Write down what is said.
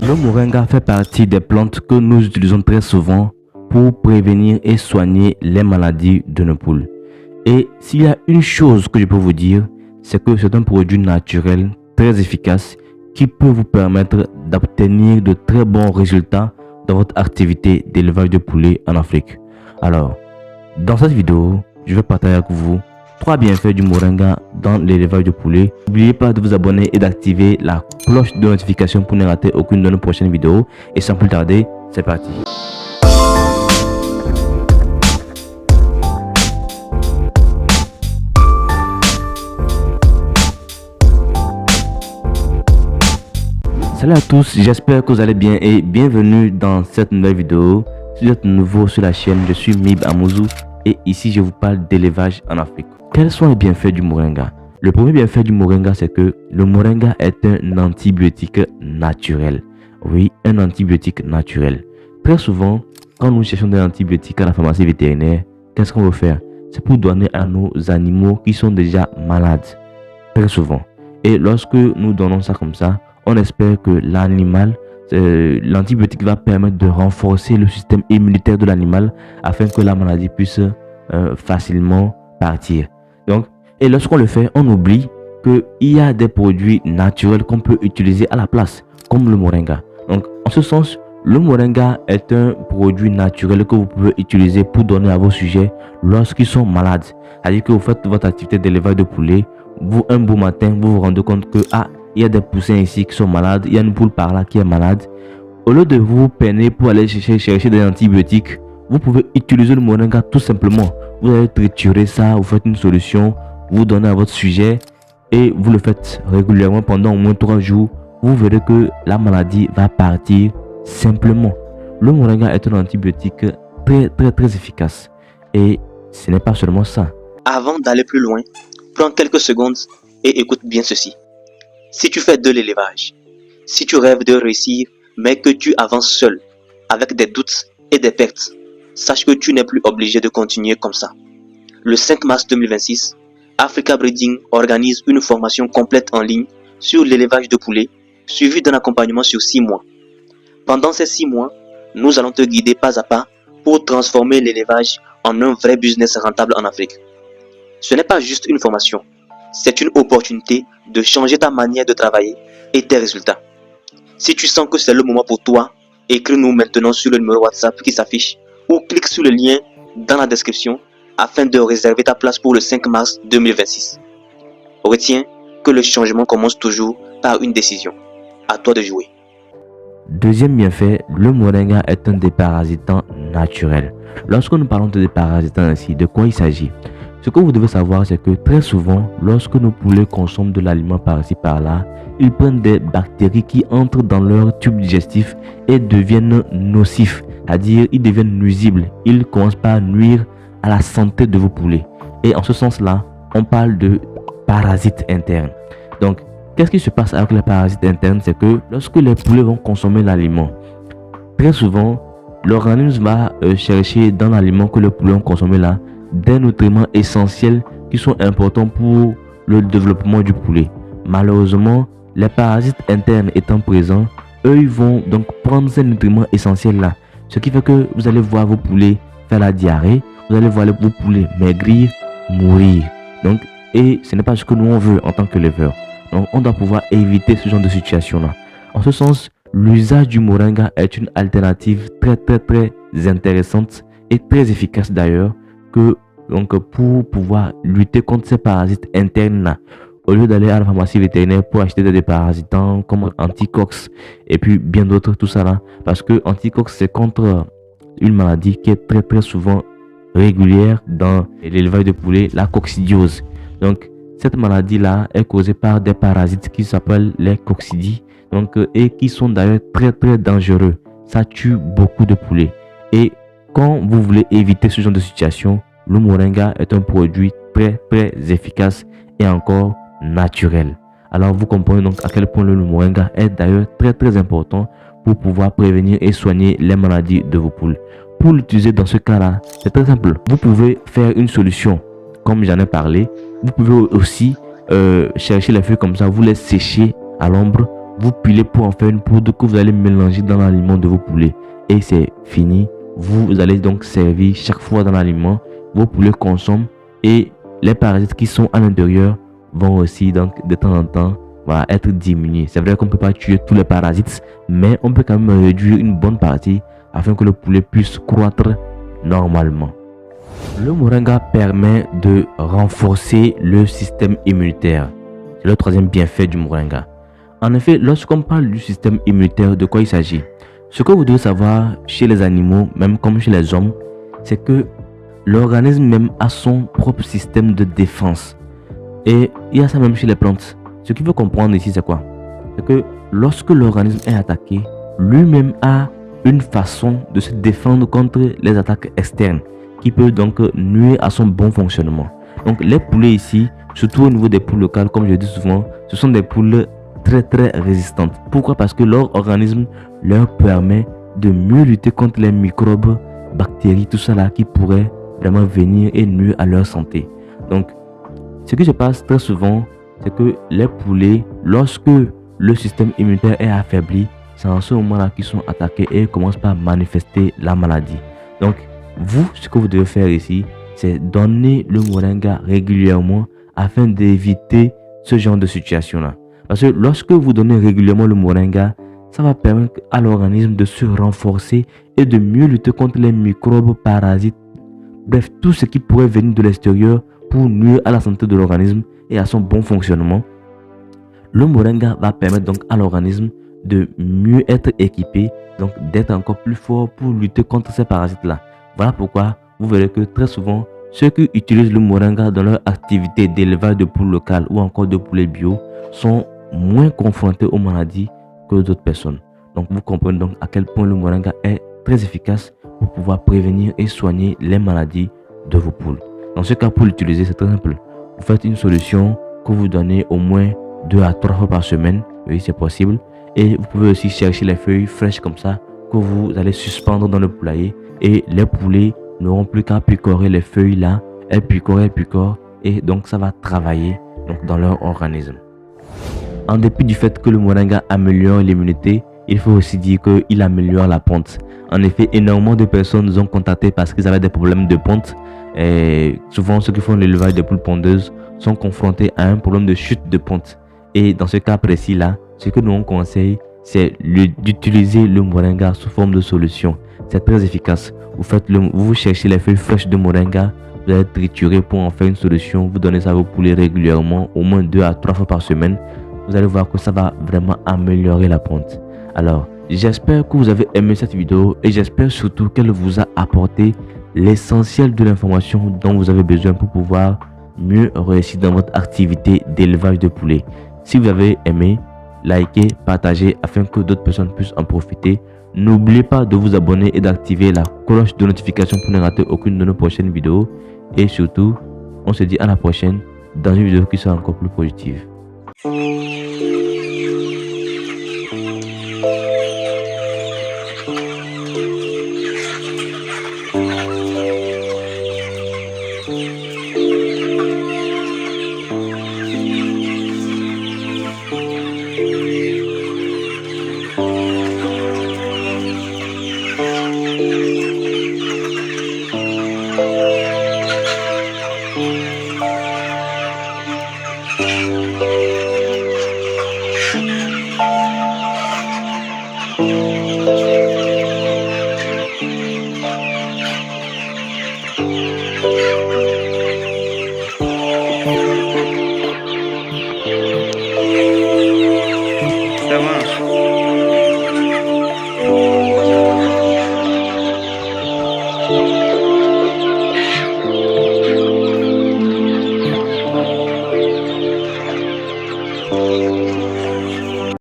Le moringa fait partie des plantes que nous utilisons très souvent pour prévenir et soigner les maladies de nos poules. Et s'il y a une chose que je peux vous dire, c'est que c'est un produit naturel très efficace qui peut vous permettre d'obtenir de très bons résultats dans votre activité d'élevage de poulets en Afrique. Alors, dans cette vidéo, je vais partager avec vous 3 bienfaits du moringa dans l'élevage de poulets. N'oubliez pas de vous abonner et d'activer la cloche de notification pour ne rater aucune de nos prochaines vidéos. Et sans plus tarder, c'est parti. Salut à tous, j'espère que vous allez bien et bienvenue dans cette nouvelle vidéo. Si vous êtes nouveau sur la chaîne, je suis Mib Amouzou et ici je vous parle d'élevage en Afrique. Quels sont les bienfaits du moringa? Le premier bienfait du moringa, c'est que le moringa est un antibiotique naturel. Oui, un antibiotique naturel. Très souvent, quand nous cherchons des antibiotiques à la pharmacie vétérinaire, qu'est-ce qu'on veut faire? C'est pour donner à nos animaux qui sont déjà malades. Très souvent. Et lorsque nous donnons ça comme ça, on espère que l'animal, l'antibiotique va permettre de renforcer le système immunitaire de l'animal afin que la maladie puisse facilement partir. Donc, et lorsqu'on le fait, on oublie qu'il y a des produits naturels qu'on peut utiliser à la place, comme le moringa. Donc, en ce sens, le moringa est un produit naturel que vous pouvez utiliser pour donner à vos sujets lorsqu'ils sont malades. C'est-à-dire que vous faites votre activité d'élevage de poulet, vous, un beau matin, vous vous rendez compte que il y a des poussins ici qui sont malades, il y a une poule par là qui est malade. Au lieu de vous peiner pour aller chercher des antibiotiques, vous pouvez utiliser le moringa tout simplement. Vous allez triturer ça, vous faites une solution, vous donnez à votre sujet et vous le faites régulièrement pendant au moins 3 jours. Vous verrez que la maladie va partir simplement. Le moringa est un antibiotique très efficace. Et ce n'est pas seulement ça. Avant d'aller plus loin, prends quelques secondes et écoute bien ceci. Si tu fais de l'élevage, si tu rêves de réussir, mais que tu avances seul, avec des doutes et des pertes, sache que tu n'es plus obligé de continuer comme ça. Le 5 mars 2026, Africa Breeding organise une formation complète en ligne sur l'élevage de poulets, suivie d'un accompagnement sur 6 mois. Pendant ces 6 mois, nous allons te guider pas à pas pour transformer l'élevage en un vrai business rentable en Afrique. Ce n'est pas juste une formation, c'est une opportunité de changer ta manière de travailler et tes résultats. Si tu sens que c'est le moment pour toi, écris-nous maintenant sur le numéro WhatsApp qui s'affiche ou clique sur le lien dans la description afin de réserver ta place pour le 5 mars 2026. Retiens que le changement commence toujours par une décision. À toi de jouer. Deuxième bienfait, le moringa est un déparasitant naturel. Lorsque nous parlons de déparasitant ici, de quoi il s'agit? Ce que vous devez savoir, c'est que très souvent, lorsque nos poulets consomment de l'aliment par-ci par-là, ils prennent des bactéries qui entrent dans leur tube digestif et deviennent nocifs, c'est-à-dire ils deviennent nuisibles. Ils commencent par nuire à la santé de vos poulets. Et en ce sens-là, on parle de parasites internes. Donc, qu'est-ce qui se passe avec les parasites internes? C'est que lorsque les poulets vont consommer l'aliment, très souvent, l'organisme va chercher dans l'aliment que les poulets ont consommé là, des nutriments essentiels qui sont importants pour le développement du poulet. Malheureusement, les parasites internes étant présents, eux ils vont donc prendre ces nutriments essentiels là. Ce qui fait que vous allez voir vos poulets faire la diarrhée, vous allez voir vos poulets maigrir, mourir. Donc, et ce n'est pas ce que nous on veut en tant qu'éleveur. Donc on doit pouvoir éviter ce genre de situation là. En ce sens, l'usage du moringa est une alternative très intéressante et très efficace d'ailleurs, que donc pour pouvoir lutter contre ces parasites internes là, au lieu d'aller à la pharmacie vétérinaire pour acheter des déparasitants comme Anticox et puis bien d'autres, tout ça là, parce que Anticox c'est contre une maladie qui est très souvent régulière dans l'élevage de poulets, la coccidiose. Donc cette maladie là est causée par des parasites qui s'appellent les coccidies, donc et qui sont d'ailleurs très dangereux. Ça tue beaucoup de poulets. Et quand vous voulez éviter ce genre de situation, le moringa est un produit très efficace et encore naturel. Alors vous comprenez donc à quel point le moringa est d'ailleurs très important pour pouvoir prévenir et soigner les maladies de vos poules. Pour l'utiliser dans ce cas-là, c'est très simple. Vous pouvez faire une solution, comme j'en ai parlé. Vous pouvez aussi chercher les feuilles comme ça, vous les sécher à l'ombre, vous pilez pour en faire une poudre que vous allez mélanger dans l'aliment de vos poulets. Et c'est fini. Vous allez donc servir chaque fois dans l'aliment. Vos poulets consomment et les parasites qui sont à l'intérieur vont aussi donc de temps en temps être diminués. C'est vrai qu'on ne peut pas tuer tous les parasites, mais on peut quand même réduire une bonne partie afin que le poulet puisse croître normalement. Le moringa permet de renforcer le système immunitaire. C'est le troisième bienfait du moringa. En effet, lorsqu'on parle du système immunitaire, de quoi il s'agit? Ce que vous devez savoir chez les animaux, même comme chez les hommes, c'est que l'organisme même a son propre système de défense. Et il y a ça même chez les plantes. Ce qu'il faut comprendre ici, c'est quoi? C'est que lorsque l'organisme est attaqué, lui-même a une façon de se défendre contre les attaques externes qui peut donc nuire à son bon fonctionnement. Donc les poulets ici, surtout au niveau des poules locales, comme je dis souvent, ce sont des poules très résistantes. Pourquoi? Parce que leur organisme leur permet de mieux lutter contre les microbes, bactéries, tout ça là qui pourrait vraiment venir et nuire à leur santé. Donc ce qui se passe très souvent, c'est que les poulets, lorsque le système immunitaire est affaibli, c'est en ce moment-là qu'ils sont attaqués et commencent par manifester la maladie. Donc vous, ce que vous devez faire ici, c'est donner le moringa régulièrement afin d'éviter ce genre de situation-là. Parce que lorsque vous donnez régulièrement le moringa, ça va permettre à l'organisme de se renforcer et de mieux lutter contre les microbes, parasites, bref, tout ce qui pourrait venir de l'extérieur pour nuire à la santé de l'organisme et à son bon fonctionnement. Le moringa va permettre donc à l'organisme de mieux être équipé, donc d'être encore plus fort pour lutter contre ces parasites-là. Voilà pourquoi vous verrez que très souvent, ceux qui utilisent le moringa dans leur activité d'élevage de poules locales ou encore de poulets bio sont moins confrontés aux maladies que d'autres personnes. Donc vous comprenez donc à quel point le moringa est très efficace pour pouvoir prévenir et soigner les maladies de vos poules. Dans ce cas, pour l'utiliser, c'est très simple. Vous faites une solution que vous donnez au moins 2 à 3 fois par semaine. Oui, c'est possible. Et vous pouvez aussi chercher les feuilles fraîches comme ça que vous allez suspendre dans le poulailler. Et les poulets n'auront plus qu'à picorer les feuilles là. Elles picorent. Et donc ça va travailler donc, dans leur organisme. En dépit du fait que le moringa améliore l'immunité, il faut aussi dire qu'il améliore la ponte. En effet, énormément de personnes nous ont contactés parce qu'ils avaient des problèmes de ponte. Et souvent, ceux qui font l'élevage des poules pondeuses sont confrontés à un problème de chute de ponte. Et dans ce cas précis là, ce que nous on conseille, c'est d'utiliser le moringa sous forme de solution. C'est très efficace. Vous cherchez les feuilles fraîches de moringa, vous allez triturer pour en faire une solution. Vous donnez ça à vos poulets régulièrement, au moins 2 à 3 fois par semaine. Vous allez voir que ça va vraiment améliorer la ponte. Alors, j'espère que vous avez aimé cette vidéo et j'espère surtout qu'elle vous a apporté l'essentiel de l'information dont vous avez besoin pour pouvoir mieux réussir dans votre activité d'élevage de poulets. Si vous avez aimé, likez, partagez afin que d'autres personnes puissent en profiter. N'oubliez pas de vous abonner et d'activer la cloche de notification pour ne rater aucune de nos prochaines vidéos. Et surtout, on se dit à la prochaine dans une vidéo qui sera encore plus positive. Ça marche.